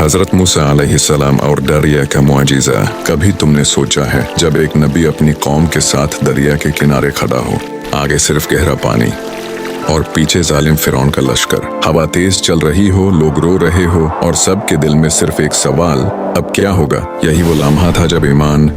हजरत मूसा अलैहिस्सलाम और दरिया का मुआजिजा। कभी तुमने सोचा है जब एक नबी अपनी कौम के साथ दरिया के किनारे खड़ा हो, आगे सिर्फ गहरा पानी और पीछे जालिम फिरौन का लश्कर, हवा तेज चल रही हो, लोग रो रहे हो और सबके दिल में सिर्फ एक सवाल, अब क्या होगा। यही वो लम्हा था जब ईमान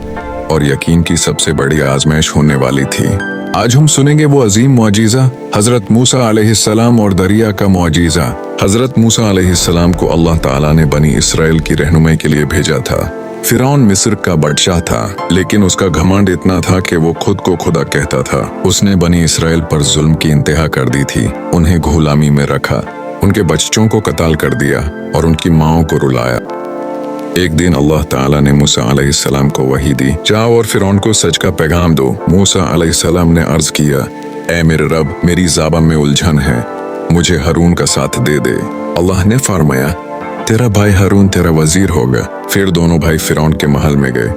और यकीन की सबसे बड़ी आजमाइश होने वाली थी। आज हम सुनेंगे वो अजीम मुआजिजा, हजरत मूसा अलैहिस्सलाम और दरिया का मुआजिजा। हजरत मूसा अलैहिस्सलाम को अल्लाह ताला ने बनी इसराइल की रहनुमाई के लिए भेजा था। फिरौन मिस्र का बादशाह था, लेकिन उसका घमंड इतना था कि वो खुद को खुदा कहता था। उसने बनी इसराइल पर जुल्म की इंतहा कर दी थी, उन्हें गुलामी में रखा, उनके बच्चों को कत्ल कर दिया और उनकी माओं को रुलाया। एक दिन अल्लाह ताला ने मूसा अलैहिस्सलाम को वही दी, जाओ और फिरौन को सच का पैगाम दो। मूसा अलैहिस्सलाम ने अर्ज किया, ऐ मेरे रब, मेरी ज़बान में उलझन है, मुझे हारून का साथ दे दे। अल्लाह ने फरमाया, तेरा भाई हारून तेरा वजीर होगा। फिर दोनों भाई फिरौन के महल में गए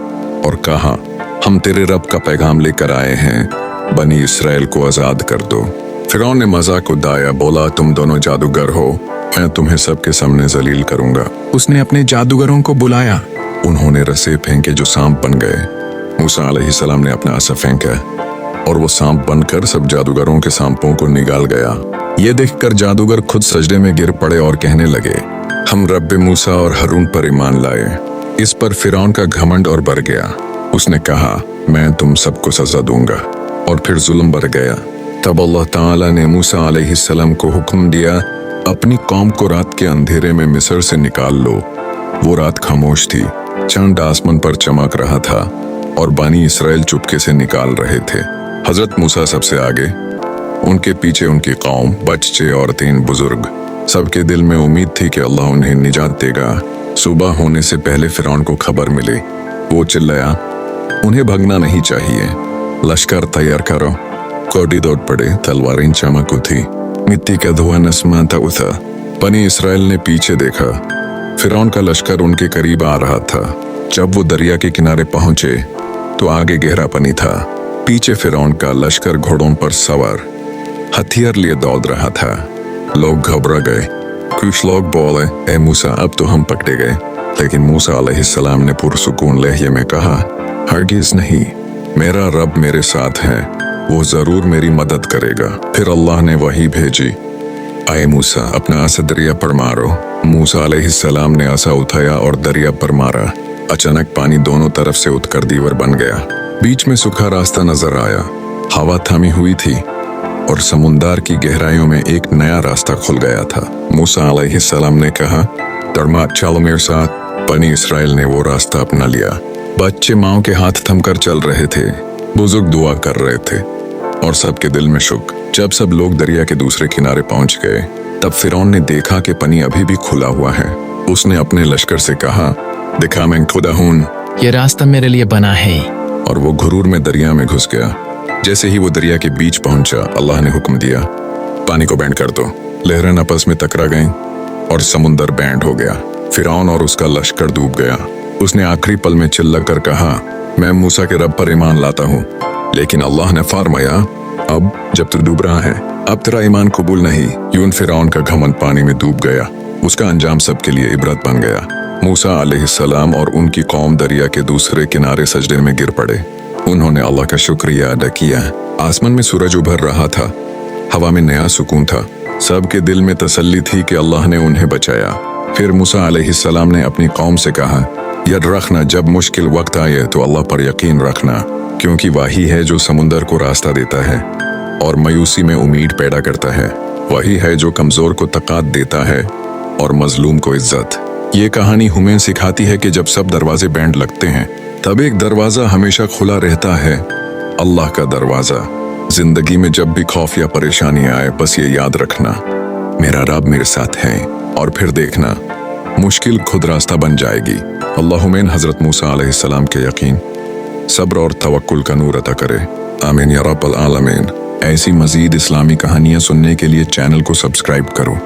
और कहा, हम तेरे रब का पैगाम लेकर आए हैं, बनी इसराइल को आजाद कर दो। फिरौन ने मजाक उड़ाया, बोला, तुम दोनों जादूगर हो, मैं तुम्हें सबके सामने जलील करूंगा। उसने अपने जादूगरों को बुलाया, उन्होंने रस्से फेंके जो सांप बन गए। मूसा अलैहिस्सलाम ने अपना असा फेंका और वो सांप बनकर सब जादूगरों के सांपों को निकाल गया। ये देखकर जादूगर खुद सजदे में गिर पड़े और कहने लगे, हम रब्बे मूसा और हारून पर ईमान लाए। इस पर फिरौन का घमंड और बढ़ गया। उसने कहा, मैं तुम सबको सजा दूंगा, और फिर जुल्म बढ़ गया। तब अल्लाह ताला ने मूसा अलैहिस्सलाम को हुक्म दिया, अपनी कौम को रात के अंधेरे में मिस्र से निकाल लो। वो रात खामोश थी, चंद आसमान पर चमक रहा था और बनी इसराइल चुपके से निकाल रहे थे। हजरत मूसा सबसे आगे, उनके पीछे उनकी कौम, बच्चे, औरतें, बुजुर्ग। सबके दिल में उम्मीद थी कि अल्लाह उन्हें निजात देगा। सुबह होने से पहले फिरौन को खबर मिली। वो चिल्लाया, उन्हें भगना नहीं चाहिए, लश्कर तैयार करो। कौड़ी दौड़ पड़े, तलवारें चमक उठी, मिट्टी का धुआं आसमान तक उठा। बनी इसराइल ने पीछे देखा, फिरौन का लश्कर उनके करीब आ रहा था। जब वो दरिया के किनारे पहुंचे तो आगे गहरा पानी था, पीछे फिरौन का लश्कर घोड़ों पर सवार हथियार लिए दौड़ रहा था। लोग घबरा गए। कुछ लोग बोले, ए मूसा, अब तो हम पकड़े गए। लेकिन मूसा अलैहिस्सलाम ने पुरसुकून लहजे में कहा, हरगिज़ नहीं, मेरा रब मेरे साथ है, वो जरूर मेरी मदद करेगा। फिर अल्लाह ने वही भेजी, आए मूसा, अपना असा दरिया पर मारो। मूसा अलैहिस्सलाम ने असा उठाया और दरिया पर मारा। अचानक पानी दोनों तरफ से उठकर दीवार बन गया। बीच में सूखा रास्ता नजर आया। हवा थमी हुई थी और समुंदर की गहराइयों में एक नया रास्ता खुल गया था। मूसा अलैहिस्सलाम ने कहा, तरमा चलो मेरे साथ। बनी इसराइल ने वो रास्ता अपना लिया। बच्चे माओ के हाथ थमकर चल रहे थे, बुजुर्ग दुआ कर रहे थे और सबके दिल में शुक। जब सब लोग दरिया के दूसरे किनारे पहुंच गए, तब फिरौन ने देखा कि पानी अभी भी खुला हुआ है। उसने अपने लश्कर से कहा, दिखा मैं खुदा हूं, ये रास्ता मेरे लिए बना है। और वो घुरूर में दरिया में घुस गया। जैसे ही वो दरिया के बीच पहुंचा, अल्लाह ने हुक्म दिया, पानी को बैंड कर दो। लहरें आपस में टकरा गईं और समुंदर बैंड हो गया। फिरौन और उसका लश्कर डूब गया। उसने आखिरी पल में चिल्ला कर कहा, मैं मूसा के रब पर ईमान लाता हूँ। लेकिन अल्लाह ने फरमाया, अब जब तू डूब रहा है, अब तेरा ईमान कबूल नहीं। यूं फिरौन का घमंड पानी में डूब गया। उसका अंजाम सबके लिए इबरत बन गया। मूसा अलैहिस्सलाम और उनकी कौम दरिया के दूसरे किनारे सजदे में गिर पड़े। उन्होंने अल्लाह का शुक्रिया अदा किया। आसमान में सूरज उभर रहा था, हवा में नया सुकून था। सबके दिल में तसल्ली थी कि अल्लाह ने उन्हें बचाया। फिर मूसा अलैहिस्सलाम ने अपनी कौम से कहा, याद रखना, जब मुश्किल वक्त आए तो अल्लाह पर यकीन रखना, क्योंकि वही है जो समुंदर को रास्ता देता है और मायूसी में उम्मीद पैदा करता है। वही है जो कमजोर को ताकत देता है और मजलूम को इज्जत। ये कहानी हमें सिखाती है कि जब सब दरवाजे बैंड लगते हैं, तब एक दरवाजा हमेशा खुला रहता है, अल्लाह का दरवाजा। जिंदगी में जब भी खौफ या परेशानी आए, बस ये याद रखना, मेरा रब मेरे साथ है, और फिर देखना, मुश्किल खुद रास्ता बन जाएगी। अल्लाहुम्मेन हजरत मूसा अलैहिस्सलाम के यकीन, सब्र और तवक्कुल का नूर अता करे। आमीन या रब्बल आलमीन। ऐसी मजीद इस्लामी कहानियाँ सुनने के लिए चैनल को सब्सक्राइब करो।